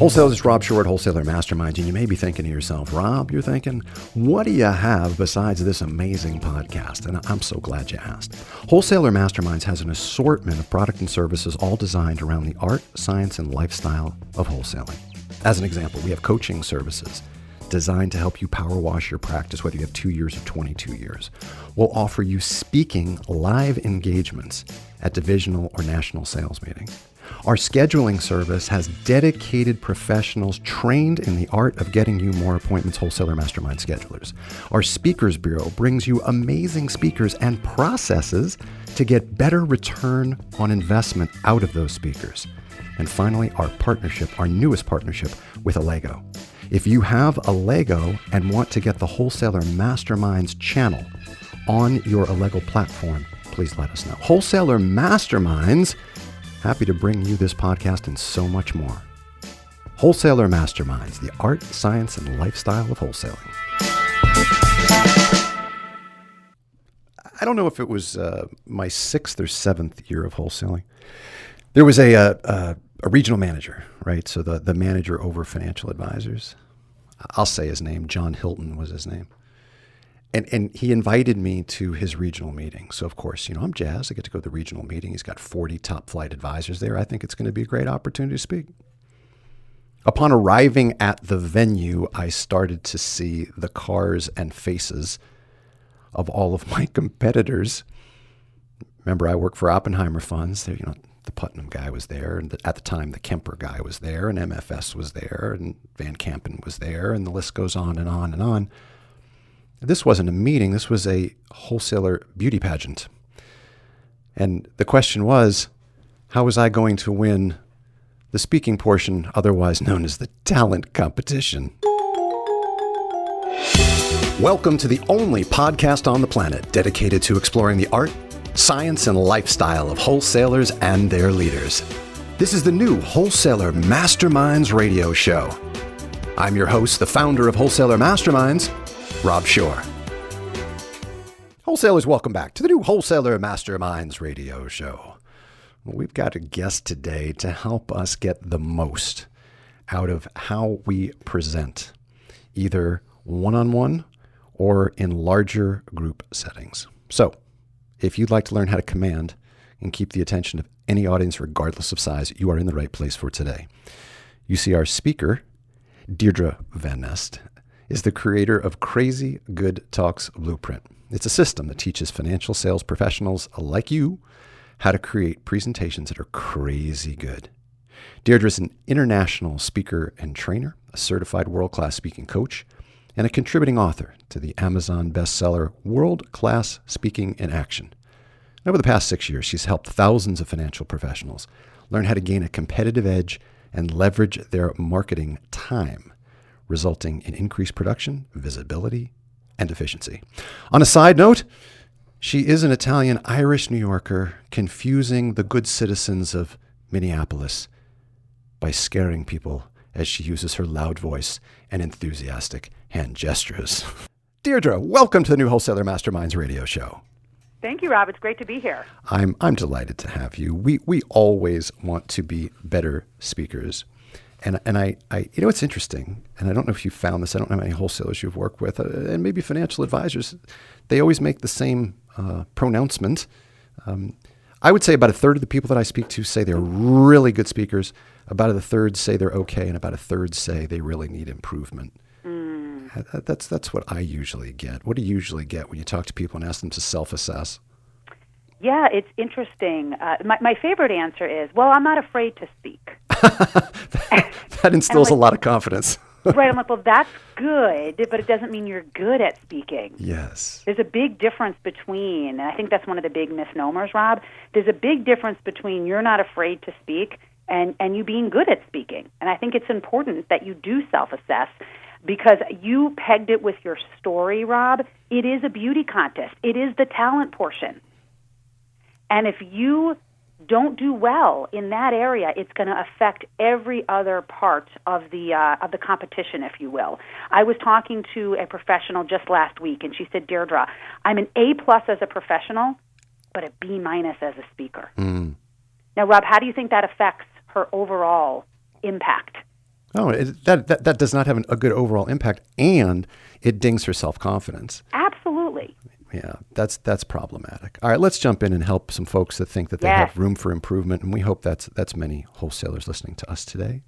Wholesalers, it's Rob Shore at Wholesaler Masterminds, and you may be thinking to yourself, Rob, you're thinking, what do you have besides this amazing podcast? And I'm so glad you asked. Wholesaler Masterminds has an assortment of product and services all designed around the art, science, and lifestyle of wholesaling. As an example, we have coaching services designed to help you power wash your practice, whether you have 2 years or 22 years. We'll offer you speaking live engagements at divisional or national sales meetings. Our scheduling service has dedicated professionals trained in the art of getting you more appointments, Wholesaler Mastermind schedulers. Our Speakers Bureau brings you amazing speakers and processes to get better return on investment out of those speakers. And finally, our newest partnership with Allego. If you have Allego and want to get the Wholesaler Masterminds channel on your Allego platform, please let us know. Wholesaler Masterminds, happy to bring you this podcast and so much more. Wholesaler Masterminds, the art, science, and lifestyle of wholesaling. I don't know if it was my 6th or 7th year of wholesaling. There was a regional manager, right? So the manager over financial advisors. I'll say his name. John Hilton was his name. And he invited me to his regional meeting. So, of course, I'm jazzed. I get to go to the regional meeting. He's got 40 top flight advisors there. I think it's going to be a great opportunity to speak. Upon arriving at the venue, I started to see the cars and faces of all of my competitors. Remember, I work for Oppenheimer Funds. There, the Putnam guy was there. And at the time, the Kemper guy was there. And MFS was there. And Van Kampen was there. And the list goes on and on and on. This wasn't a meeting. This was a wholesaler beauty pageant. And the question was, how was I going to win the speaking portion, otherwise known as the talent competition? Welcome to the only podcast on the planet dedicated to exploring the art, science, and lifestyle of wholesalers and their leaders. This is the new Wholesaler Masterminds radio show. I'm your host, the founder of Wholesaler Masterminds, Rob Shore. Wholesalers, welcome back to the new Wholesaler Masterminds radio show. We've got a guest today to help us get the most out of how we present, either one-on-one or in larger group settings. So, if you'd like to learn how to command and keep the attention of any audience regardless of size, you are in the right place for today. You see our speaker, Deirdre Van Nest, is the creator of Crazy Good Talks Blueprint. It's a system that teaches financial sales professionals like you how to create presentations that are crazy good. Deirdre is an international speaker and trainer, a certified world-class speaking coach, and a contributing author to the Amazon bestseller World Class Speaking in Action. Over the past 6 years, she's helped thousands of financial professionals learn how to gain a competitive edge and leverage their marketing time, resulting in increased production, visibility, and efficiency. On a side note, she is an Italian-Irish New Yorker, confusing the good citizens of Minneapolis by scaring people as she uses her loud voice and enthusiastic hand gestures. Deirdre, welcome to the new Wholesaler Masterminds radio show. Thank you, Rob. It's great to be here. I'm delighted to have you. We always want to be better speakers. And I it's interesting, and I don't know if you found this. I don't know how many wholesalers you've worked with, and maybe financial advisors. They always make the same pronouncement. I would say about a third of the people that I speak to say they're really good speakers. About a third say they're okay, and about a third say they really need improvement. That's what I usually get. What do you usually get when you talk to people and ask them to self-assess? Yeah, it's interesting. My favorite answer is, well, I'm not afraid to speak. That instills a lot of confidence. Right. I'm like, well, that's good, but it doesn't mean you're good at speaking. Yes. There's a big difference between, and I think that's one of the big misnomers, Rob, there's a big difference between you're not afraid to speak and you being good at speaking. And I think it's important that you do self-assess because you pegged it with your story, Rob. It is a beauty contest. It is the talent portion. And if you don't do well in that area, it's going to affect every other part of the competition, if you will. I was talking to a professional just last week, and she said, Deirdre, I'm an A+ as a professional, but a B- as a speaker. Now, Rob, how do you think that affects her overall impact? Oh, that does not have a good overall impact, and it dings her self-confidence. Absolutely. Yeah, that's problematic. All right, let's jump in and help some folks that think that they have room for improvement, and we hope that's many wholesalers listening to us today.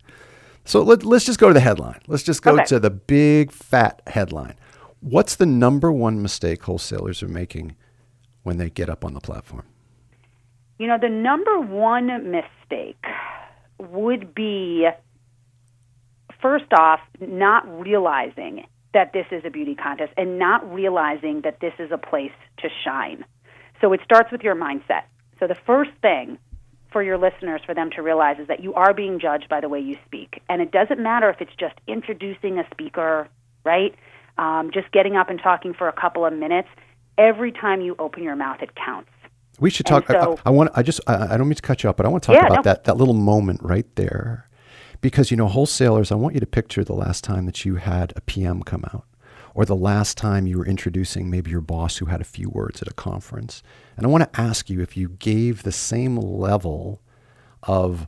So let's just go to the headline. Let's just go to the big fat headline. What's the number one mistake wholesalers are making when they get up on the platform? The number one mistake would be, first off, not realizing that this is a beauty contest and not realizing that this is a place to shine. So it starts with your mindset. So the first thing for your listeners, for them to realize, is that you are being judged by the way you speak. And it doesn't matter if it's just introducing a speaker, right? Just getting up and talking for a couple of minutes. Every time you open your mouth, it counts. We should talk. So, I don't mean to cut you off, but I want to talk about that little moment right there. Because, wholesalers, I want you to picture the last time that you had a PM come out, or the last time you were introducing maybe your boss who had a few words at a conference. And I want to ask you if you gave the same level of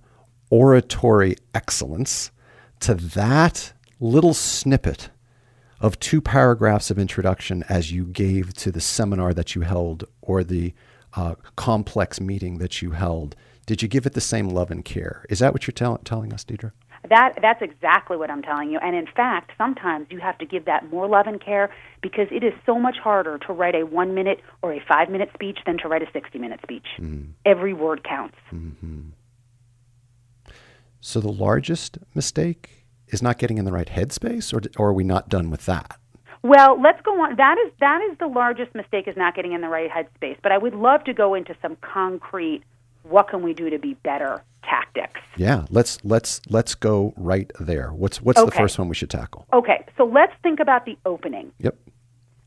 oratory excellence to that little snippet of 2 paragraphs of introduction as you gave to the seminar that you held or the complex meeting that you held. Did you give it the same love and care? Is that what you're telling us, Deirdre? That's exactly what I'm telling you. And in fact, sometimes you have to give that more love and care because it is so much harder to write a 1-minute or a 5-minute speech than to write a 60-minute speech. Mm-hmm. Every word counts. Mm-hmm. So the largest mistake is not getting in the right headspace, or are we not done with that? Well, let's go on. That is the largest mistake, is not getting in the right headspace. But I would love to go into some concrete, what can we do to be better tactics. Yeah, let's go right there. What's the first one we should tackle? Okay, so let's think about the opening. Yep.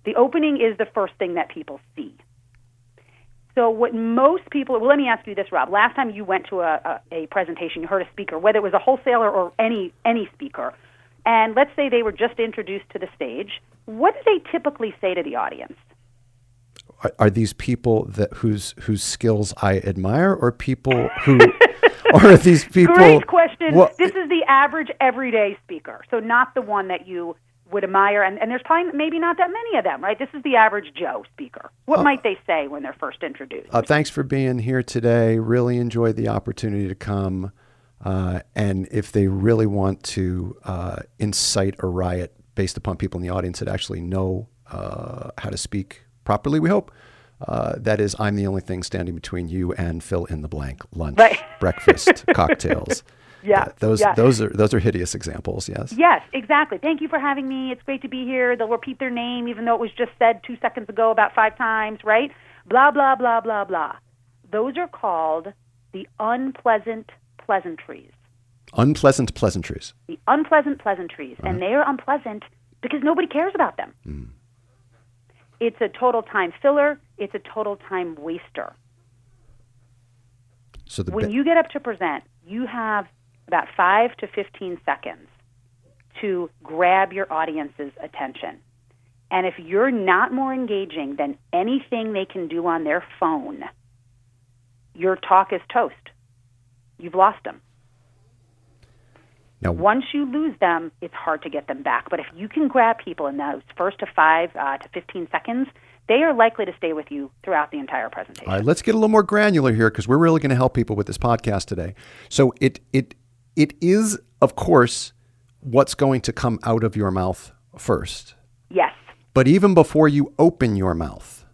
The opening is the first thing that people see. So what most people, well, let me ask you this, Rob. Last time you went to a presentation, you heard a speaker, whether it was a wholesaler or any speaker, and let's say they were just introduced to the stage, what do they typically say to the audience? Are these people whose skills I admire, or people who, or are these people? Great question. This is the average everyday speaker, so not the one that you would admire, and there's probably maybe not that many of them, right? This is the average Joe speaker. What might they say when they're first introduced? Thanks for being here today. Really enjoyed the opportunity to come. And if they really want to incite a riot based upon people in the audience that actually know how to speak properly, we hope, that is, I'm the only thing standing between you and fill in the blank, lunch, right. Breakfast, cocktails. Yeah, those are hideous examples. Yes. Yes, exactly. Thank you for having me. It's great to be here. They'll repeat their name even though it was just said 2 seconds ago about 5 times, right? Blah blah blah blah blah. Those are called the unpleasant pleasantries. Unpleasant pleasantries. The unpleasant pleasantries, and they are unpleasant because nobody cares about them. Mm. It's a total time filler. It's a total time waster. So when you get up to present, you have about 5 to 15 seconds to grab your audience's attention. And if you're not more engaging than anything they can do on their phone, your talk is toast. You've lost them. Now, once you lose them, it's hard to get them back. But if you can grab people in those first to 5 to 15 seconds, they are likely to stay with you throughout the entire presentation. All right, let's get a little more granular here because we're really going to help people with this podcast today. So it is, of course, what's going to come out of your mouth first. Yes. But even before you open your mouth,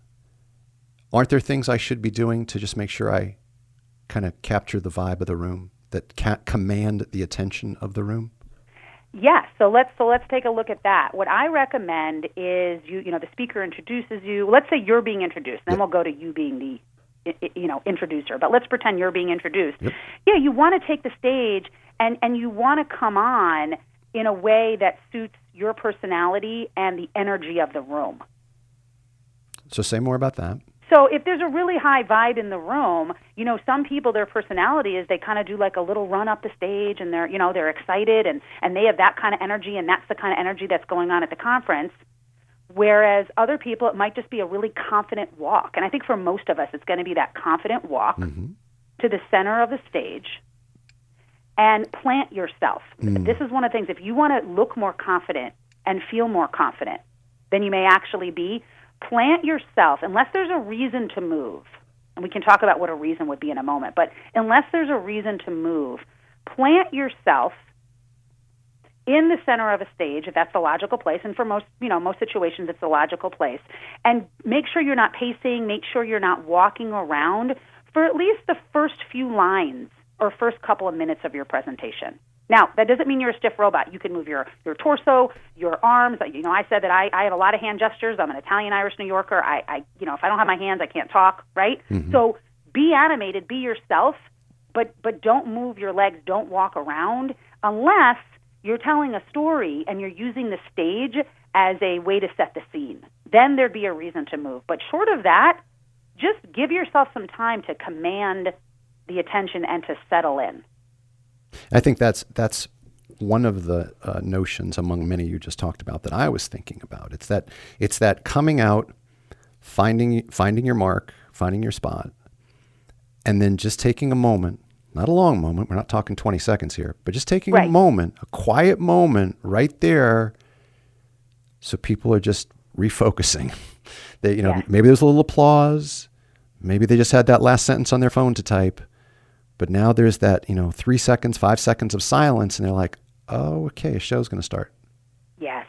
aren't there things I should be doing to just make sure I kind of capture the vibe of the room, that command the attention of the room? Yes. So let's take a look at that. What I recommend is the speaker introduces you. Let's say you're being introduced, then we'll go to you being the introducer. But let's pretend you're being introduced. Yep. Yeah, you want to take the stage and you want to come on in a way that suits your personality and the energy of the room. So say more about that. So if there's a really high vibe in the room, some people, their personality is they kind of do like a little run up the stage and they're excited and they have that kind of energy, and that's the kind of energy that's going on at the conference. Whereas other people, it might just be a really confident walk. And I think for most of us, it's going to be that confident walk to the center of the stage. and plant yourself. This is one of the things. If you want to look more confident and feel more confident than you may actually be, plant yourself, unless there's a reason to move. And we can talk about what a reason would be in a moment. But unless there's a reason to move, plant yourself in the center of a stage, if that's the logical place. And for most situations, it's the logical place. And make sure you're not pacing. Make sure you're not walking around for at least the first few lines or first couple of minutes of your presentation. Now, that doesn't mean you're a stiff robot. You can move your torso, your arms. I said that I have a lot of hand gestures. I'm an Italian-Irish New Yorker. If I don't have my hands, I can't talk, right? Mm-hmm. So be animated, be yourself, but don't move your legs, don't walk around unless you're telling a story and you're using the stage as a way to set the scene. Then there'd be a reason to move. But short of that, just give yourself some time to command the attention and to settle in. I think that's one of the notions among many you just talked about that I was thinking about. It's that coming out, finding your mark, finding your spot, and then just taking a moment, not a long moment. We're not talking 20 seconds here, but just taking a moment, a quiet moment right there, so people are just refocusing. They, maybe there's a little applause, maybe they just had that last sentence on their phone to type. But now there's that, 3 seconds, 5 seconds of silence, and they're like, "Oh, okay, a show's going to start." Yes,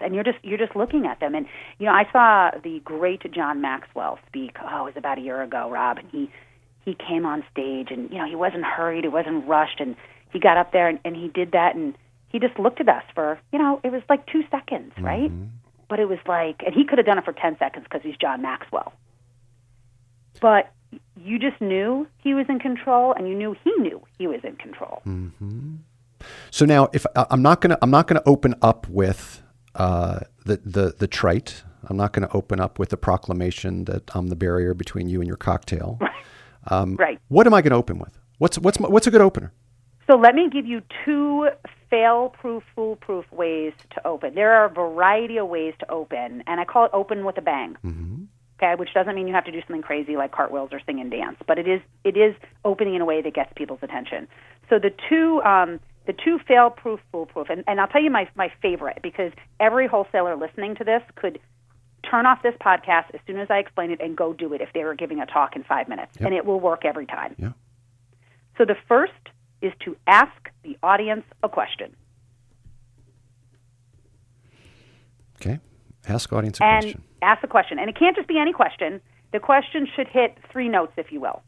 and you're just looking at them. And I saw the great John Maxwell speak. It was about a year ago, Rob, and he came on stage, and he wasn't hurried, he wasn't rushed, and he got up there and he did that, and he just looked at us for it was like 2 seconds, right? Mm-hmm. But it was like, and he could have done it for 10 seconds because he's John Maxwell. But you just knew he was in control, and you knew he was in control. Mm-hmm. So now, if I'm not gonna open up with the trite, I'm not gonna open up with the proclamation that I'm the barrier between you and your cocktail. Right. What am I gonna open with? What's a good opener? So let me give you 2 fail-proof, foolproof ways to open. There are a variety of ways to open, and I call it open with a bang. Mm-hmm. Okay, which doesn't mean you have to do something crazy like cartwheels or sing and dance, but it is opening in a way that gets people's attention. So the two fail-proof, foolproof, and I'll tell you my favorite, because every wholesaler listening to this could turn off this podcast as soon as I explain it and go do it if they were giving a talk in 5 minutes, and it will work every time. Yeah. So the first is to ask the audience a question. Okay. Ask audience a question. Ask a question. And it can't just be any question. The question should hit 3 notes, if you will.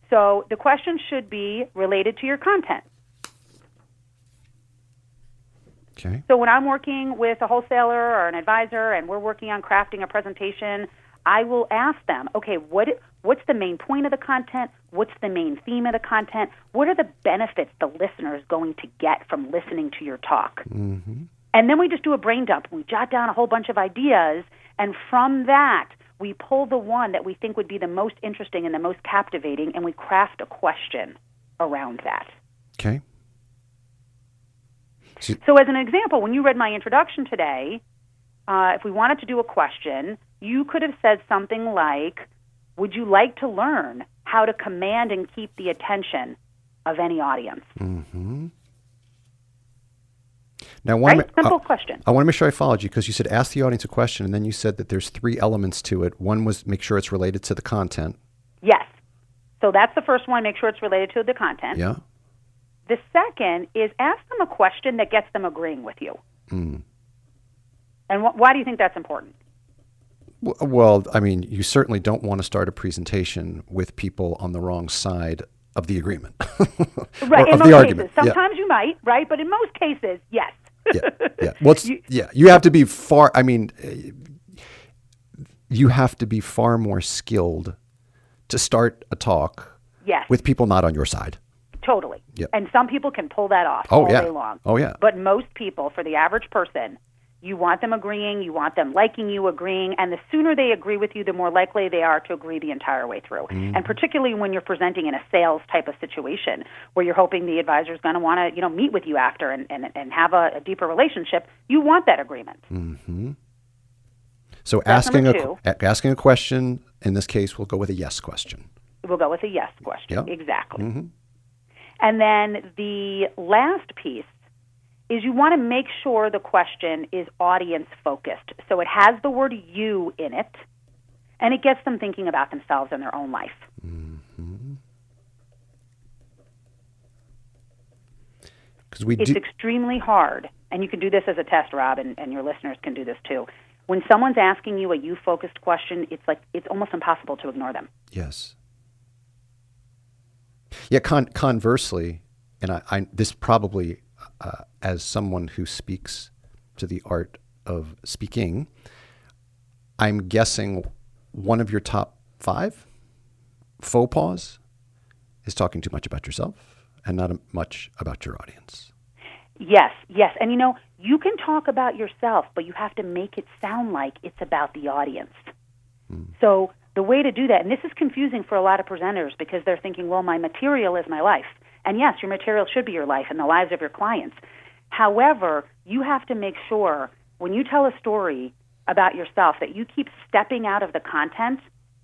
So the question should be related to your content. Okay. So when I'm working with a wholesaler or an advisor and we're working on crafting a presentation, I will ask them, okay, what's the main point of the content? What's the main theme of the content? What are the benefits the listener is going to get from listening to your talk? Mm-hmm. And then we just do a brain dump. We jot down a whole bunch of ideas, and from that, we pull the one that we think would be the most interesting and the most captivating, and we craft a question around that. Okay. So as an example, when you read my introduction today, if we wanted to do a question, you could have said something like, would you like to learn how to command and keep the attention of any audience? Mm-hmm. Now, simple question. I want to make sure I followed you, because you said ask the audience a question, and then you said that there's 3 elements to it. One was make sure it's related to the content. Yes. So that's the first one, make sure it's related to the content. Yeah. The second is ask them a question that gets them agreeing with you. Mm. And why do you think that's important? Well, I mean, you certainly don't want to start a presentation with people on the wrong side of the agreement. Right, or in of most the cases. argument. Sometimes you might, right? But in most cases, yes. Yeah. Well, you have to be you have to be far more skilled to start a talk with people not on your side. Totally. Yep. And some people can pull that off all day long. Oh, yeah. But most people, for the average person, you want them agreeing, you want them liking you, agreeing, and the sooner they agree with you, the more likely they are to agree the entire way through. Mm-hmm. And particularly when you're presenting in a sales type of situation where you're hoping the advisor is going to want to, meet with you after and have a deeper relationship, you want that agreement. Mm-hmm. So asking a question, in this case, we'll go with a yes question. We'll go with a yes question. Yep. Exactly. Mm-hmm. And then the last piece is you want to make sure the question is audience-focused. So it has the word you in it, and it gets them thinking about themselves and their own life. Mm-hmm. It's extremely hard, and you can do this as a test, Rob, and your listeners can do this too. When someone's asking you a you-focused question, it's almost impossible to ignore them. Yes. Yeah, conversely, and I this probably, as someone who speaks to the art of speaking, I'm guessing one of your top 5 faux pas is talking too much about yourself and not much about your audience. Yes. And you can talk about yourself, but you have to make it sound like it's about the audience. So the way to do that, and this is confusing for a lot of presenters because they're thinking, well, my material is my life. And yes, your material should be your life and the lives of your clients. However, you have to make sure when you tell a story about yourself that you keep stepping out of the content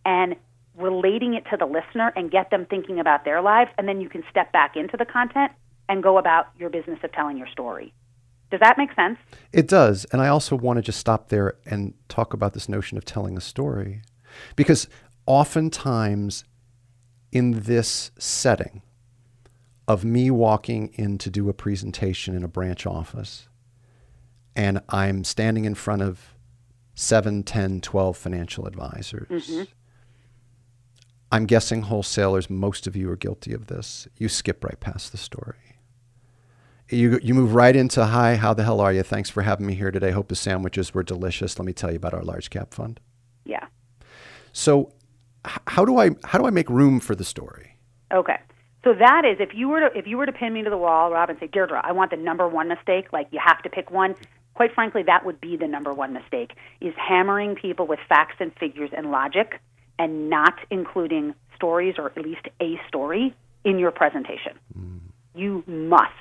and relating it to the listener and get them thinking about their lives, and then you can step back into the content and go about your business of telling your story. Does that make sense? It does. And I also want to just stop there and talk about this notion of telling a story. Because oftentimes in this setting of me walking in to do a presentation in a branch office, and I'm standing in front of 7, 10, 12 financial advisors, mm-hmm. I'm guessing wholesalers, most of you are guilty of this. You skip right past the story. You move right into, hi, how the hell are you? Thanks for having me here today. Hope the sandwiches were delicious. Let me tell you about our large cap fund. Yeah. So how do I make room for the story? Okay. So that is, if you were to pin me to the wall, Rob, and say, Deirdre, I want the number one mistake, like you have to pick one, quite frankly, that would be the number one mistake, is hammering people with facts and figures and logic and not including stories, or at least a story, in your presentation. You must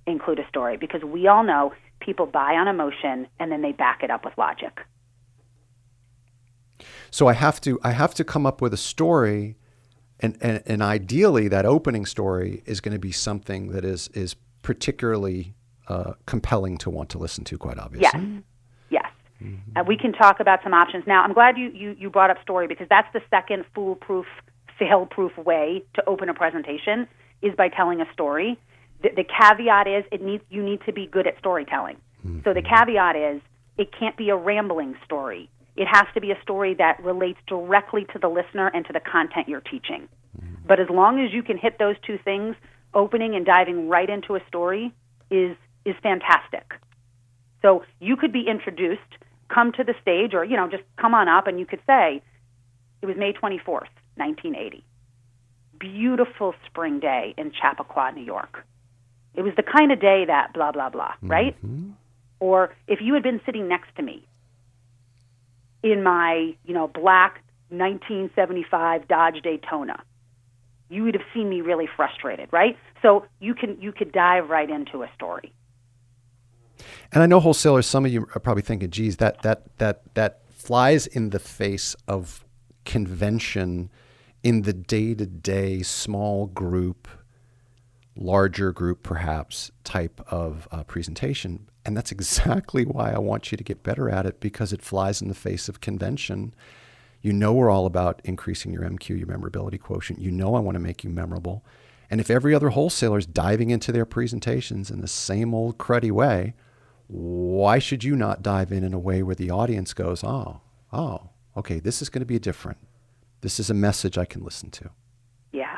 include a story, because we all know people buy on emotion and then they back it up with logic. So I have to come up with a story, and ideally that opening story is going to be something that is particularly compelling to want to listen to, quite obviously. Yes. Mm-hmm. We can talk about some options. Now, I'm glad you brought up story, because that's the second foolproof, fail-proof way to open a presentation, is by telling a story. The caveat is you need to be good at storytelling. Mm-hmm. So the caveat is it can't be a rambling story. It has to be a story that relates directly to the listener and to the content you're teaching. Mm-hmm. But as long as you can hit those two things, opening and diving right into a story is fantastic. So you could be introduced, come to the stage, or just come on up, and you could say, it was May 24th, 1980. Beautiful spring day in Chappaqua, New York. It was the kind of day that blah, blah, blah, right? Mm-hmm. Or if you had been sitting next to me in my, black 1975 Dodge Daytona, you would have seen me really frustrated, right? So you could dive right into a story. And I know wholesalers, some of you are probably thinking, geez, that flies in the face of convention in the day-to-day small group, larger group perhaps type of presentation. And that's exactly why I want you to get better at it, because it flies in the face of convention. We're all about increasing your MQ, your memorability quotient. I want to make you memorable. And if every other wholesaler is diving into their presentations in the same old cruddy way, why should you not dive in a way where the audience goes, oh, okay, this is going to be different. This is a message I can listen to. Yeah.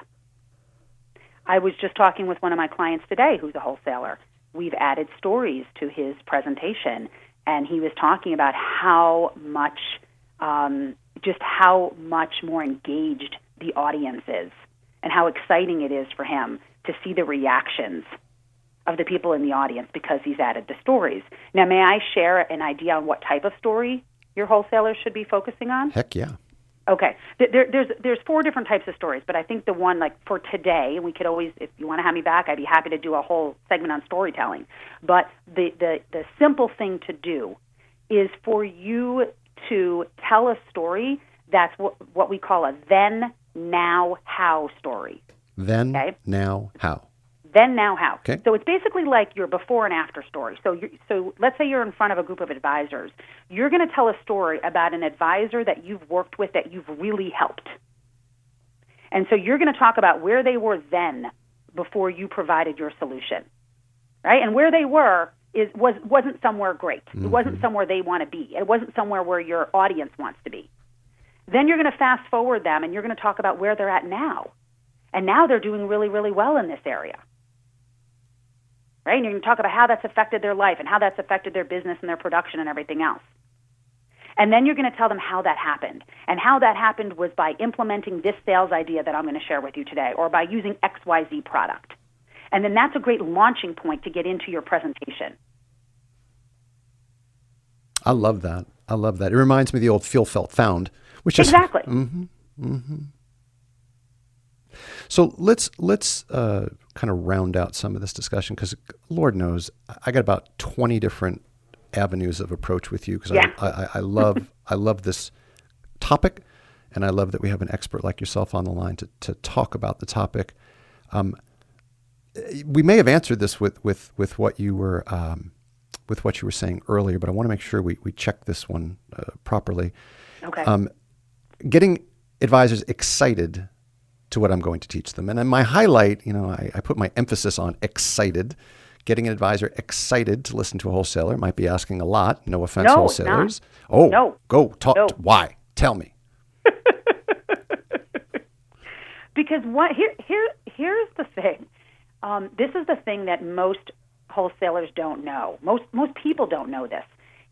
I was just talking with one of my clients today who's a wholesaler. We've added stories to his presentation, and he was talking about how much more engaged the audience is and how exciting it is for him to see the reactions of the people in the audience because he's added the stories. Now, may I share an idea on what type of story your wholesalers should be focusing on? Heck yeah. Okay. There's 4 different types of stories, but I think the one, like for today, and we could always, if you want to have me back, I'd be happy to do a whole segment on storytelling. But the simple thing to do is for you to tell a story that's what we call a then, now, how story. Then, okay? Now, how. Then, now, how? Okay. So it's basically like your before and after story. So let's say you're in front of a group of advisors. You're going to tell a story about an advisor that you've worked with that you've really helped. And so you're going to talk about where they were then before you provided your solution, right? And where they were wasn't somewhere great. It wasn't somewhere they want to be. It wasn't somewhere where your audience wants to be. Then you're going to fast forward them, and you're going to talk about where they're at now. And now they're doing really, really well in this area. Right? And you're going to talk about how that's affected their life and how that's affected their business and their production and everything else. And then you're going to tell them how that happened. And how that happened was by implementing this sales idea that I'm going to share with you today, or by using XYZ product. And then that's a great launching point to get into your presentation. I love that. I love that. It reminds me of the old feel, felt, found, which is exactly. So let's kind of round out some of this discussion, because Lord knows I got about 20 different avenues of approach with you, because I love this topic, and I love that we have an expert like yourself on the line to talk about the topic. We may have answered this with what you were saying earlier, but I want to make sure we check this one properly. Okay. Getting advisors excited to what I'm going to teach them. And then my highlight, I put my emphasis on excited. Getting an advisor excited to listen to a wholesaler might be asking a lot. No offense, no, wholesalers. It's not. Oh, no. Go talk. No. Why? Tell me. Because here's the thing. This is the thing that most wholesalers don't know. Most people don't know this,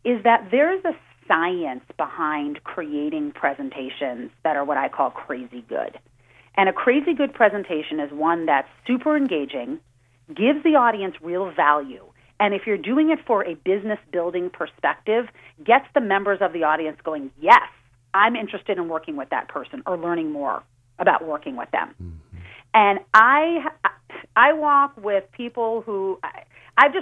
is that there's a science behind creating presentations that are what I call crazy good. And a crazy good presentation is one that's super engaging, gives the audience real value, and if you're doing it for a business building perspective, gets the members of the audience going, yes, I'm interested in working with that person or learning more about working with them. Mm-hmm. And I walk with people who I've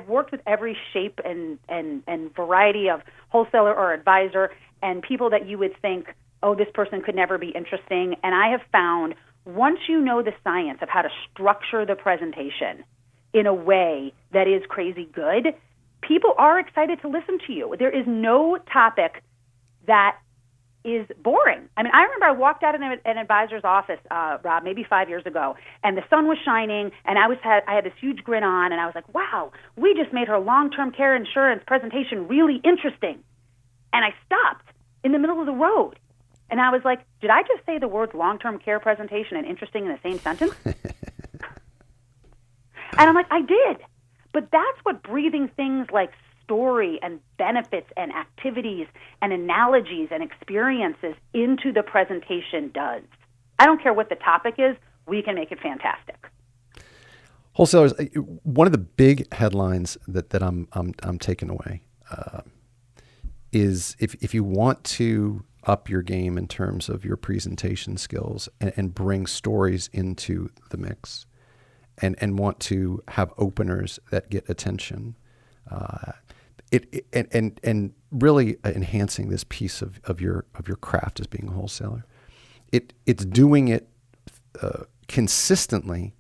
worked with every shape and variety of wholesaler or advisor, and people that you would think, oh, this person could never be interesting. And I have found, once you know the science of how to structure the presentation in a way that is crazy good, people are excited to listen to you. There is no topic that is boring. I mean, I remember I walked out of an advisor's office, Rob, maybe 5 years ago, and the sun was shining, and I had this huge grin on, and I was like, wow, we just made her long-term care insurance presentation really interesting. And I stopped in the middle of the road. And I was like, did I just say the words long-term care presentation and interesting in the same sentence? And I'm like, I did. But that's what breathing things like story and benefits and activities and analogies and experiences into the presentation does. I don't care what the topic is, we can make it fantastic. Wholesalers, one of the big headlines that I'm taking away is if you want to up your game in terms of your presentation skills and bring stories into the mix and want to have openers that get attention, and really enhancing this piece of your craft as being a wholesaler. It's doing it consistently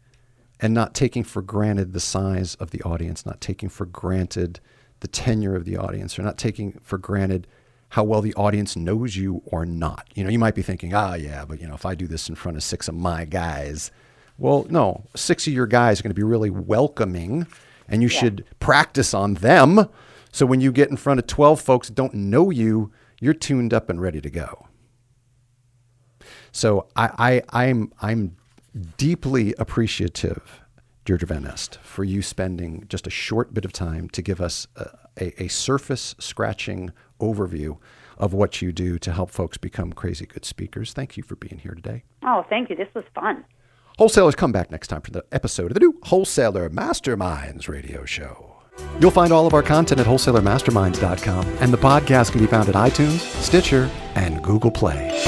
and not taking for granted the size of the audience, not taking for granted the tenure of the audience, or not taking for granted how well the audience knows you or not. You might be thinking, but if I do this in front of 6 of my guys, well, no, 6 of your guys are going to be really welcoming, and you should practice on them. So when you get in front of 12 folks that don't know you, you're tuned up and ready to go. So I'm deeply appreciative, Deirdre Van Est, for you spending just a short bit of time to give us a surface scratching overview of what you do to help folks become crazy good speakers. Thank you for being here today. Oh, thank you. This was fun. Wholesalers, come back next time for the episode of the new Wholesaler Masterminds radio show. You'll find all of our content at wholesalermasterminds.com, and the podcast can be found at iTunes, Stitcher, and Google Play.